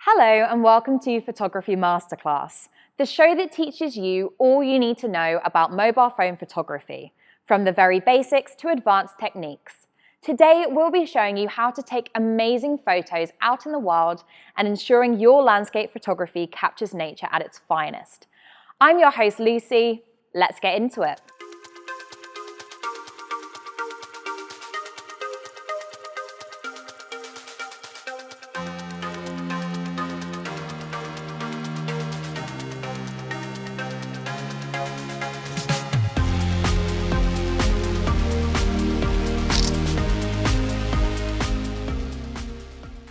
Hello and welcome to Photography Masterclass, the show that teaches you all you need to know about mobile phone photography, from the very basics to advanced techniques. Today, we'll be showing you how to take amazing photos out in the wild and ensuring your landscape photography captures nature at its finest. I'm your host, Lucy. Let's get into it.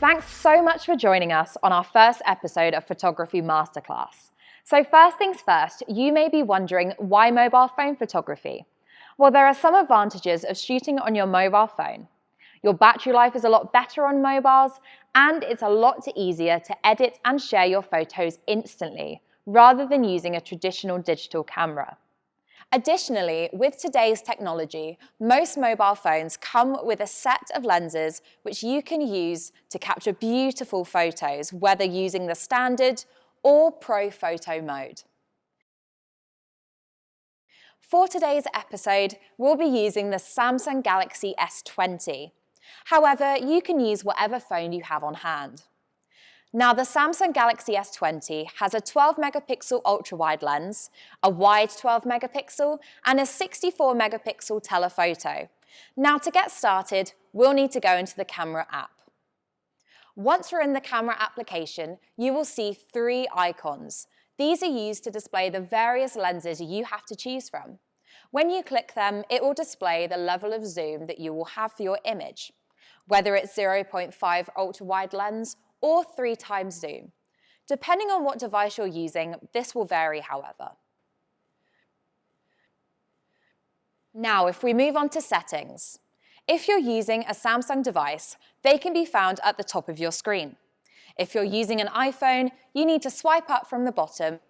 Thanks so much for joining us on our first episode of Photography Masterclass. So first things first, you may be wondering why mobile phone photography? Well, there are some advantages of shooting on your mobile phone. Your battery life is a lot better on mobiles, and it's a lot easier to edit and share your photos instantly, rather than using a traditional digital camera. Additionally, with today's technology, most mobile phones come with a set of lenses which you can use to capture beautiful photos, whether using the standard or pro photo mode. For today's episode, we'll be using the Samsung Galaxy S20. However, you can use whatever phone you have on hand. Now, the Samsung Galaxy S20 has a 12-megapixel ultra-wide lens, a wide 12-megapixel, and a 64-megapixel telephoto. Now, to get started, we'll need to go into the camera app. Once you're in the camera application, you will see three icons. These are used to display the various lenses you have to choose from. When you click them, it will display the level of zoom that you will have for your image, whether it's 0.5 ultra-wide lens or 3 times zoom. Depending on what device you're using, this will vary, however. Now, if we move on to settings. If you're using a Samsung device, they can be found at the top of your screen. If you're using an iPhone, you need to swipe up from the bottom.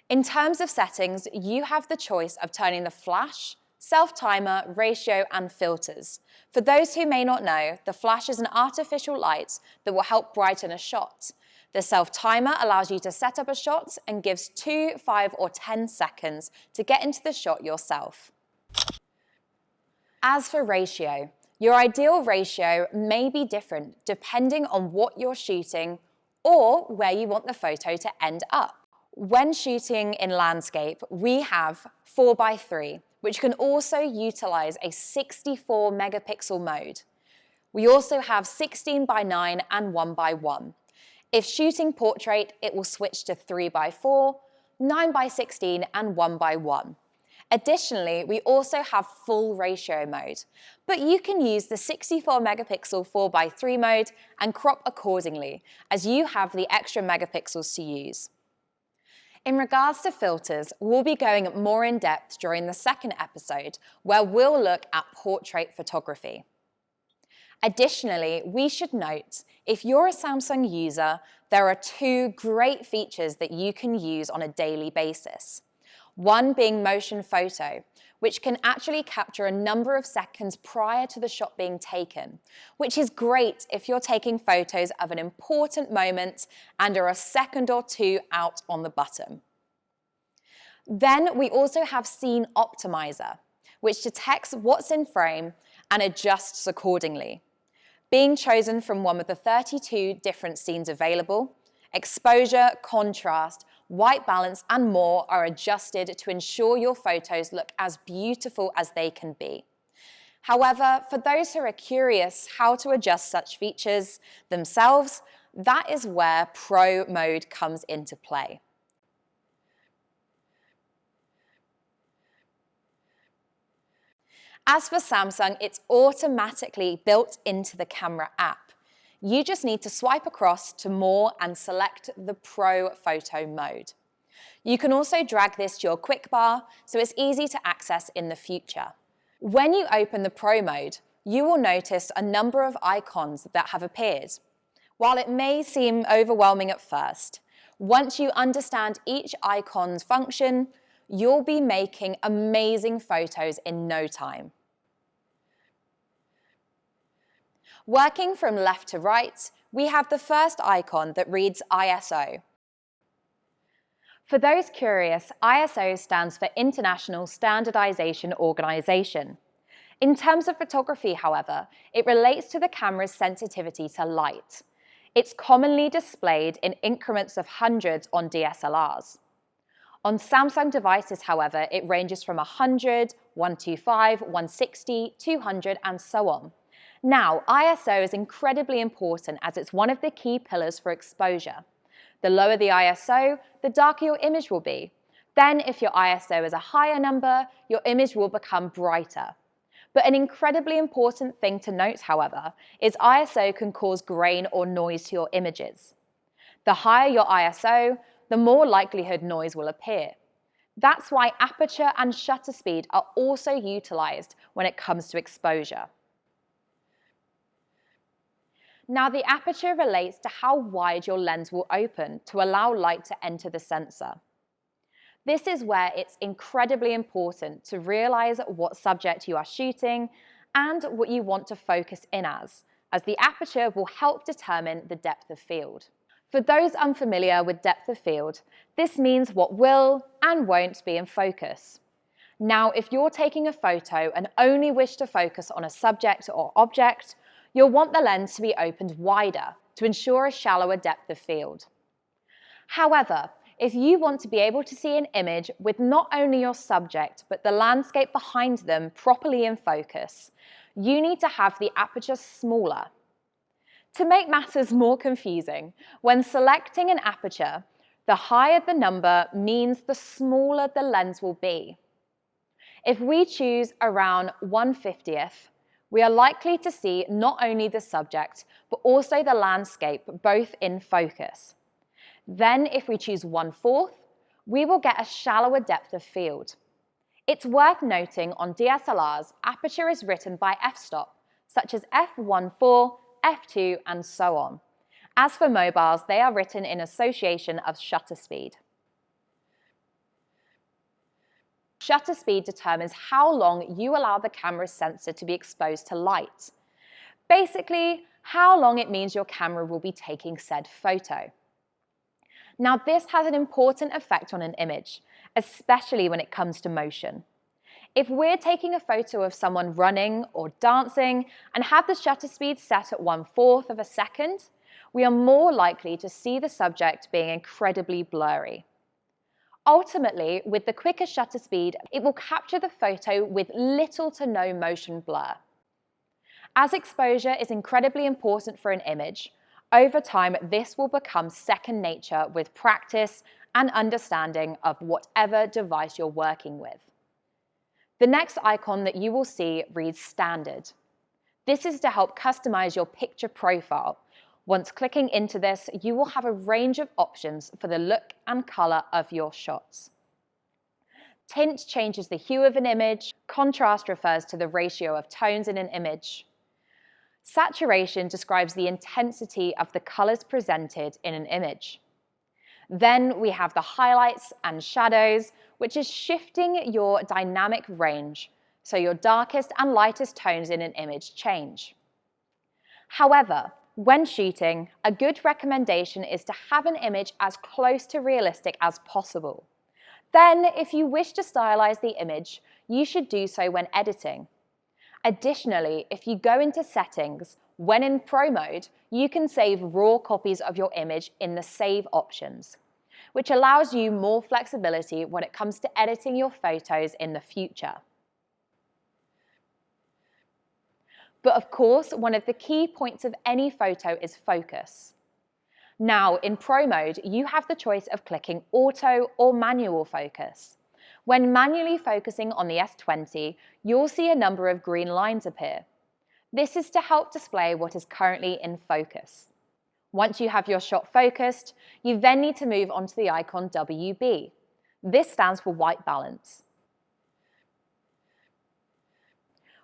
In terms of settings, you have the choice of turning the flash, self-timer, ratio, and filters. For those who may not know, the flash is an artificial light that will help brighten a shot. The self-timer allows you to set up a shot and gives 2, 5, or 10 seconds to get into the shot yourself. As for ratio, your ideal ratio may be different depending on what you're shooting or where you want the photo to end up. When shooting in landscape, we have 4:3, which can also utilize a 64-megapixel mode. We also have 16:9 and 1:1. If shooting portrait, it will switch to 3:4, 9:16, and 1:1. Additionally, we also have full ratio mode, but you can use the 64-megapixel 4:3 mode and crop accordingly, as you have the extra megapixels to use. In regards to filters, we'll be going more in depth during the second episode, where we'll look at portrait photography. Additionally, we should note, if you're a Samsung user, there are 2 great features that you can use on a daily basis. One being motion photo, which can actually capture a number of seconds prior to the shot being taken, which is great if you're taking photos of an important moment and are a second or 2 out on the button. Then we also have Scene Optimizer, which detects what's in frame and adjusts accordingly. Being chosen from one of the 32 different scenes available, exposure, contrast, white balance, and more are adjusted to ensure your photos look as beautiful as they can be. However, for those who are curious how to adjust such features themselves, that is where Pro mode comes into play. As for Samsung, it's automatically built into the camera app. You just need to swipe across to More and select the Pro photo mode. You can also drag this to your quick bar, so it's easy to access in the future. When you open the Pro mode, you will notice a number of icons that have appeared. While it may seem overwhelming at first, once you understand each icon's function, you'll be making amazing photos in no time. Working from left to right, we have the first icon that reads ISO. For those curious, ISO stands for International Standardization Organization. In terms of photography, however, it relates to the camera's sensitivity to light. It's commonly displayed in increments of hundreds on DSLRs. On Samsung devices, however, it ranges from 100, 125, 160, 200, and so on. Now, ISO is incredibly important as it's one of the key pillars for exposure. The lower the ISO, the darker your image will be. Then, if your ISO is a higher number, your image will become brighter. But an incredibly important thing to note, however, is ISO can cause grain or noise to your images. The higher your ISO, the more likelihood noise will appear. That's why aperture and shutter speed are also utilized when it comes to exposure. Now, the aperture relates to how wide your lens will open to allow light to enter the sensor. This is where it's incredibly important to realize what subject you are shooting and what you want to focus in as the aperture will help determine the depth of field. For those unfamiliar with depth of field, this means what will and won't be in focus. Now, if you're taking a photo and only wish to focus on a subject or object, you'll want the lens to be opened wider to ensure a shallower depth of field. However, if you want to be able to see an image with not only your subject but the landscape behind them properly in focus, you need to have the aperture smaller. To make matters more confusing, when selecting an aperture, the higher the number means the smaller the lens will be. If we choose around 1/50th, we are likely to see not only the subject, but also the landscape both in focus. Then if we choose 1/4, we will get a shallower depth of field. It's worth noting on DSLRs, aperture is written by f-stop, such as f1.4, f2, and so on. As for mobiles, they are written in association of shutter speed. Shutter speed determines how long you allow the camera's sensor to be exposed to light. Basically, how long it means your camera will be taking said photo. Now, this has an important effect on an image, especially when it comes to motion. If we're taking a photo of someone running or dancing and have the shutter speed set at 1/4 of a second, we are more likely to see the subject being incredibly blurry. Ultimately, with the quicker shutter speed, it will capture the photo with little to no motion blur. As exposure is incredibly important for an image, over time this will become second nature with practice and understanding of whatever device you're working with. The next icon that you will see reads Standard. This is to help customize your picture profile. Once clicking into this, you will have a range of options for the look and color of your shots. Tint changes the hue of an image. Contrast refers to the ratio of tones in an image. Saturation describes the intensity of the colors presented in an image. Then we have the highlights and shadows, which is shifting your dynamic range, so your darkest and lightest tones in an image change. However, when shooting, a good recommendation is to have an image as close to realistic as possible. Then, if you wish to stylize the image, you should do so when editing. Additionally, if you go into settings, when in Pro mode, you can save raw copies of your image in the Save options, which allows you more flexibility when it comes to editing your photos in the future. But of course, one of the key points of any photo is focus. Now, in Pro mode, you have the choice of clicking Auto or Manual Focus. When manually focusing on the S20, you'll see a number of green lines appear. This is to help display what is currently in focus. Once you have your shot focused, you then need to move on to the icon WB. This stands for white balance.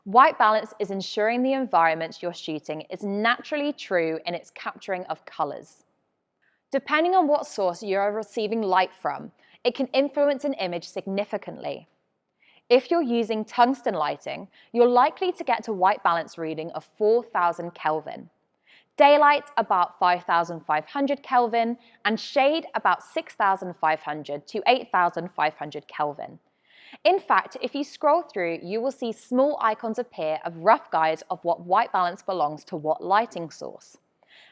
White balance is ensuring the environment you're shooting is naturally true in its capturing of colors. Depending on what source you are receiving light from, it can influence an image significantly. If you're using tungsten lighting, you're likely to get a white balance reading of 4000 Kelvin. daylight about 5,500 Kelvin, and shade about 6,500 to 8,500 Kelvin. In fact, if you scroll through, you will see small icons appear of rough guides of what white balance belongs to what lighting source.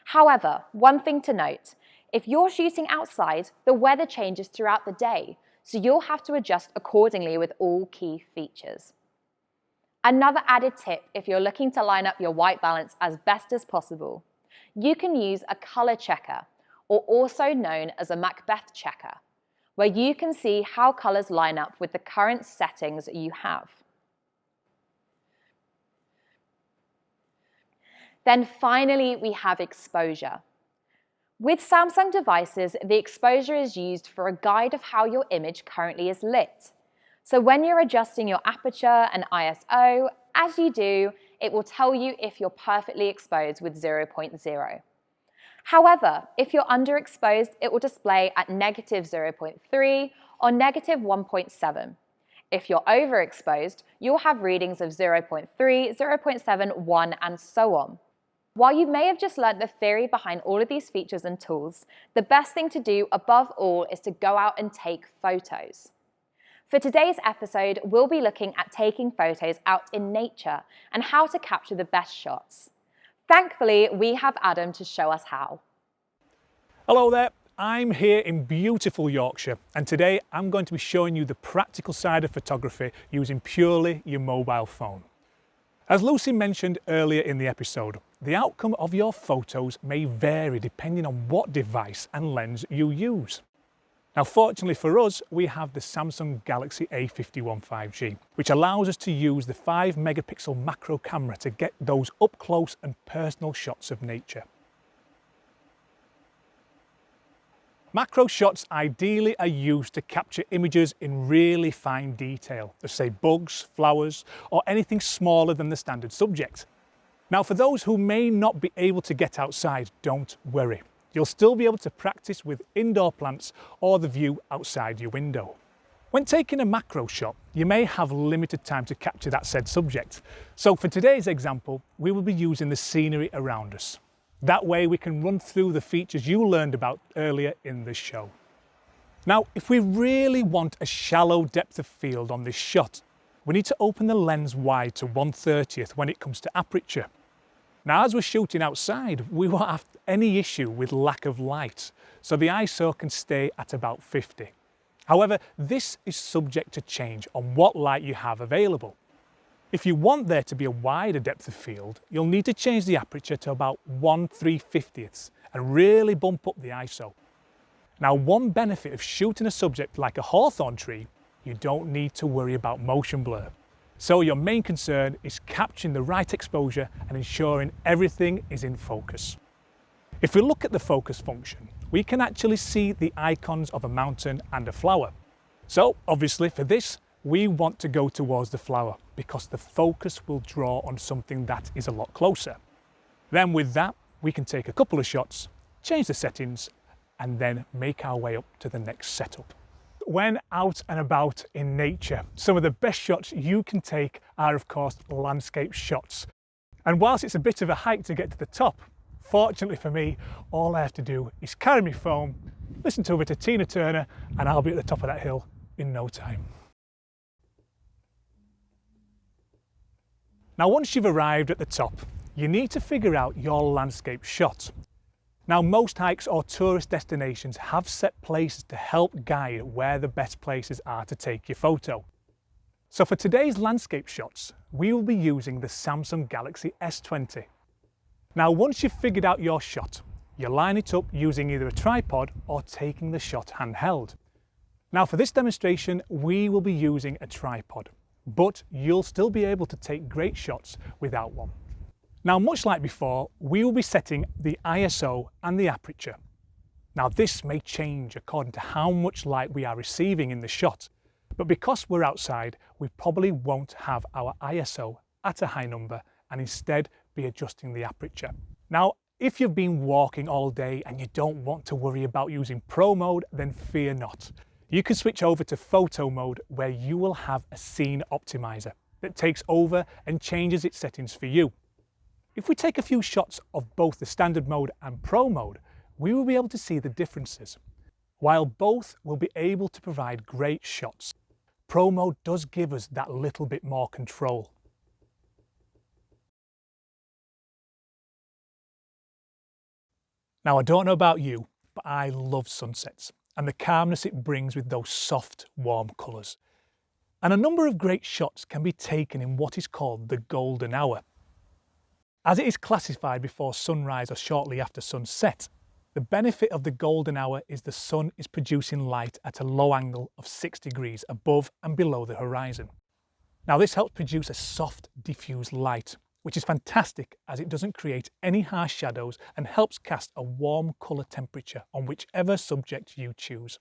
However, one thing to note, if you're shooting outside, the weather changes throughout the day, so you'll have to adjust accordingly with all key features. Another added tip if you're looking to line up your white balance as best as possible, you can use a color checker, or also known as a Macbeth checker, where you can see how colors line up with the current settings you have. Then finally, we have exposure. With Samsung devices, the exposure is used for a guide of how your image currently is lit. So when you're adjusting your aperture and ISO, as you do, it will tell you if you're perfectly exposed with 0.0. However, if you're underexposed, it will display at -0.3 or -1.7. If you're overexposed, you'll have readings of 0.3, 0.7, 1, and so on. While you may have just learnt the theory behind all of these features and tools, the best thing to do above all is to go out and take photos. For today's episode, we'll be looking at taking photos out in nature and how to capture the best shots. Thankfully, we have Adam to show us how. Hello there, I'm here in beautiful Yorkshire, and today I'm going to be showing you the practical side of photography using purely your mobile phone. As Lucy mentioned earlier in the episode, the outcome of your photos may vary depending on what device and lens you use. Now, fortunately for us, we have the Samsung Galaxy A51 5G, which allows us to use the 5 megapixel macro camera to get those up close and personal shots of nature. Macro shots ideally are used to capture images in really fine detail, as say bugs, flowers, or anything smaller than the standard subject. Now, for those who may not be able to get outside, don't worry. You'll still be able to practice with indoor plants or the view outside your window. When taking a macro shot, you may have limited time to capture that said subject. So for today's example, we will be using the scenery around us. That way we can run through the features you learned about earlier in the show. Now, if we really want a shallow depth of field on this shot, we need to open the lens wide to 1/30th when it comes to aperture. Now, as we're shooting outside, we won't have any issue with lack of light, so the ISO can stay at about 50. However, this is subject to change on what light you have available. If you want there to be a wider depth of field, you'll need to change the aperture to about 1/350th and really bump up the ISO. Now, one benefit of shooting a subject like a hawthorn tree, you don't need to worry about motion blur. So your main concern is capturing the right exposure and ensuring everything is in focus. If we look at the focus function, we can actually see the icons of a mountain and a flower. So obviously for this, we want to go towards the flower because the focus will draw on something that is a lot closer. Then with that, we can take a couple of shots, change the settings, and then make our way up to the next setup. When out and about in nature, some of the best shots you can take are of course landscape shots. And whilst it's a bit of a hike to get to the top, fortunately for me, all I have to do is carry my phone, listen to a bit of Tina Turner, and I'll be at the top of that hill in no time. Now, once you've arrived at the top, you need to figure out your landscape shot. Now, most hikes or tourist destinations have set places to help guide where the best places are to take your photo. So for today's landscape shots, we will be using the Samsung Galaxy S20. Now, once you've figured out your shot, you line it up using either a tripod or taking the shot handheld. Now, for this demonstration, we will be using a tripod, but you'll still be able to take great shots without one. Now, much like before, we will be setting the ISO and the aperture. Now, this may change according to how much light we are receiving in the shot, but because we're outside, we probably won't have our ISO at a high number and instead be adjusting the aperture. Now, if you've been walking all day and you don't want to worry about using Pro mode, then fear not. You can switch over to Photo mode where you will have a scene optimizer that takes over and changes its settings for you. If we take a few shots of both the standard mode and pro mode, we will be able to see the differences. While both will be able to provide great shots, pro mode does give us that little bit more control. Now, I don't know about you, but I love sunsets and the calmness it brings with those soft, warm colours. And a number of great shots can be taken in what is called the golden hour. As it is classified before sunrise or shortly after sunset, the benefit of the golden hour is the sun is producing light at a low angle of 6 degrees above and below the horizon. Now, this helps produce a soft, diffuse light, which is fantastic as it doesn't create any harsh shadows and helps cast a warm colour temperature on whichever subject you choose.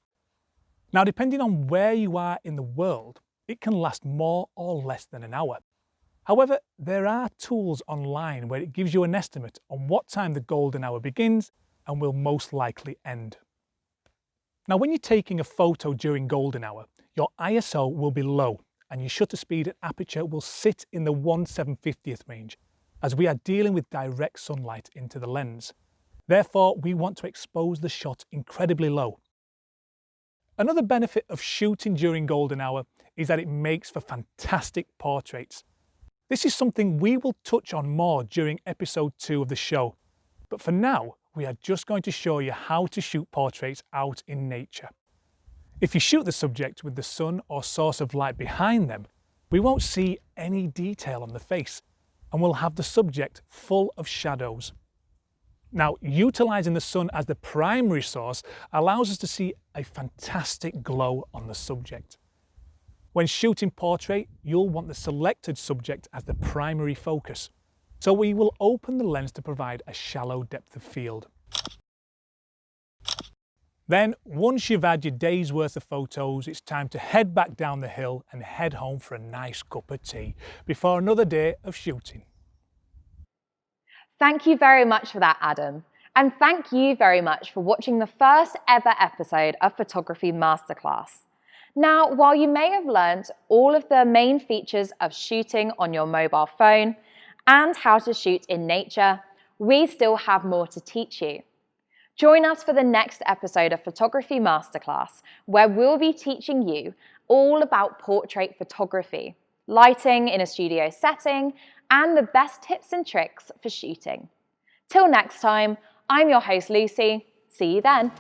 Now, depending on where you are in the world, it can last more or less than an hour. However, there are tools online where it gives you an estimate on what time the golden hour begins and will most likely end. Now, when you're taking a photo during golden hour, your ISO will be low and your shutter speed and aperture will sit in the 1/750th range, as we are dealing with direct sunlight into the lens. Therefore, we want to expose the shot incredibly low. Another benefit of shooting during golden hour is that it makes for fantastic portraits. This is something we will touch on more during episode 2 of the show, but for now, we are just going to show you how to shoot portraits out in nature. If you shoot the subject with the sun or source of light behind them, we won't see any detail on the face and we'll have the subject full of shadows. Now, utilising the sun as the primary source allows us to see a fantastic glow on the subject. When shooting portrait, you'll want the selected subject as the primary focus, so we will open the lens to provide a shallow depth of field. Then, once you've had your day's worth of photos, it's time to head back down the hill and head home for a nice cup of tea before another day of shooting. Thank you very much for that, Adam. And thank you very much for watching the first ever episode of Photography Masterclass. Now, while you may have learned all of the main features of shooting on your mobile phone and how to shoot in nature, we still have more to teach you. Join us for the next episode of Photography Masterclass, where we'll be teaching you all about portrait photography, lighting in a studio setting, and the best tips and tricks for shooting. Till next time, I'm your host Lucy. See you then.